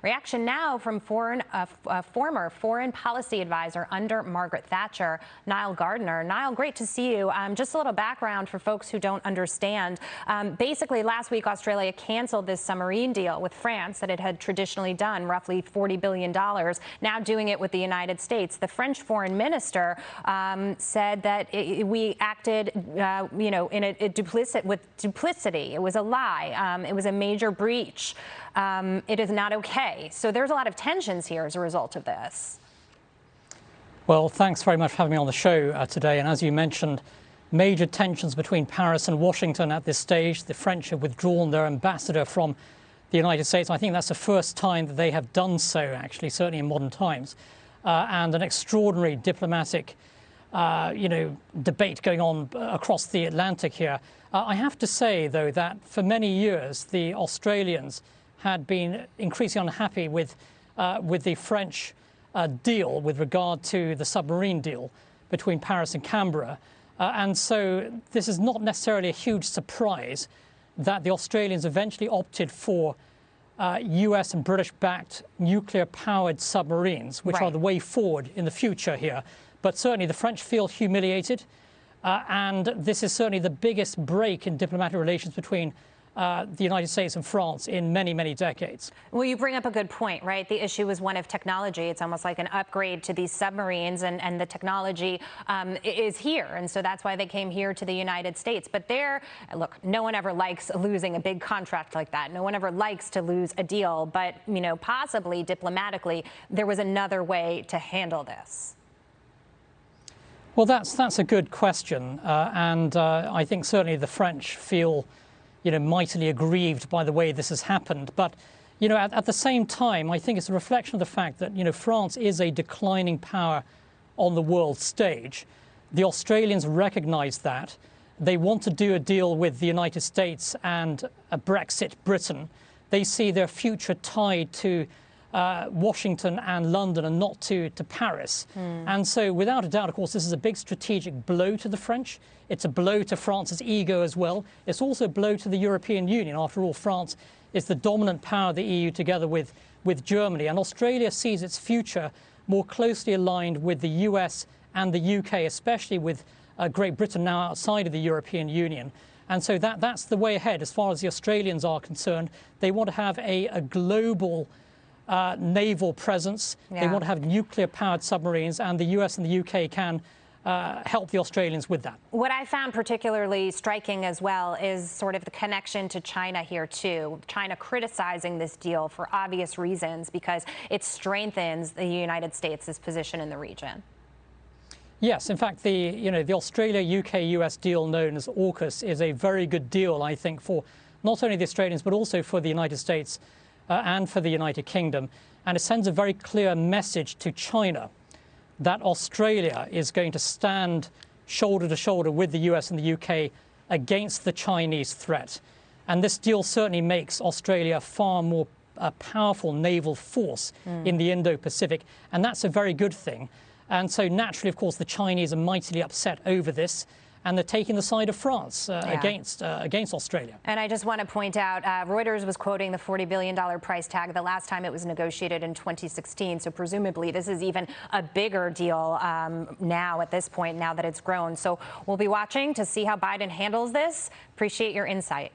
Reaction now from former foreign policy advisor under Margaret Thatcher, Nile Gardiner. Nile, great to see you. Just a little background for folks who don't understand. Basically, last week, Australia canceled this submarine deal with France that it had traditionally done, roughly $40 billion, now doing it with the United States. The French foreign minister said that we acted, with duplicity. It was a lie. It was a major breach. It is not okay. So there's a lot of tensions here as a result of this. Well, thanks very much for having me on the show today. And as you mentioned, major tensions between Paris and Washington at this stage. The French have withdrawn their ambassador from the United States. I think that's the first time that they have done so, actually, certainly in modern times. And an extraordinary diplomatic, debate going on across the Atlantic here. I have to say, though, that for many years, the Australians had been increasingly unhappy with the French deal with regard to the submarine deal between Paris and Canberra. And so this is not necessarily a huge surprise that the Australians eventually opted for US and British-backed nuclear-powered submarines, which are the way forward in the future here. But certainly the French feel humiliated, and this is certainly the biggest break in diplomatic relations between the United States and France in many, many decades. Well, you bring up a good point, right? The issue is one of technology. It's almost like an upgrade to these submarines, and the technology is here. And so that's why they came here to the United States. But look, no one ever likes losing a big contract like that. No one ever likes to lose a deal. But, possibly diplomatically, there was another way to handle this. Well, that's a good question. And I think certainly the French feel mightily aggrieved by the way this has happened. But, at the same time, I think it's a reflection of the fact that, France is a declining power on the world stage. The Australians recognize that. They want to do a deal with the United States and a Brexit Britain. They see their future tied to Washington and London and not to Paris. And so without a doubt, of course, this is a big strategic blow to the French. It's a blow to France's ego as well. It's also a blow to the European Union. After all, France is the dominant power of the EU together with Germany. And Australia sees its future more closely aligned with the US and the UK, especially with Great Britain now outside of the European Union. And so that's the way ahead as far as the Australians are concerned. They want to have a global naval presence. They want to have nuclear-powered submarines, and the US and the UK can help the Australians with that. What I found particularly striking as well is sort of the connection to China here, too. China criticizing this deal for obvious reasons because it strengthens the United States' position in the region. Yes, in fact, the Australia-UK-US deal known as AUKUS is a very good deal, I think, for not only the Australians but also for the United States and for the United Kingdom. And it sends a very clear message to China that Australia is going to stand shoulder to shoulder with the US and the UK against the Chinese threat. And this deal certainly makes Australia a far more powerful naval force in the Indo-Pacific. And that's a very good thing. And so naturally, of course, the Chinese are mightily upset over this. And they're taking the side of France against Australia. And I just want to point out, Reuters was quoting the $40 billion price tag the last time it was negotiated in 2016. So presumably this is even a bigger deal now at this point, now that it's grown. So we'll be watching to see how Biden handles this. Appreciate your insight.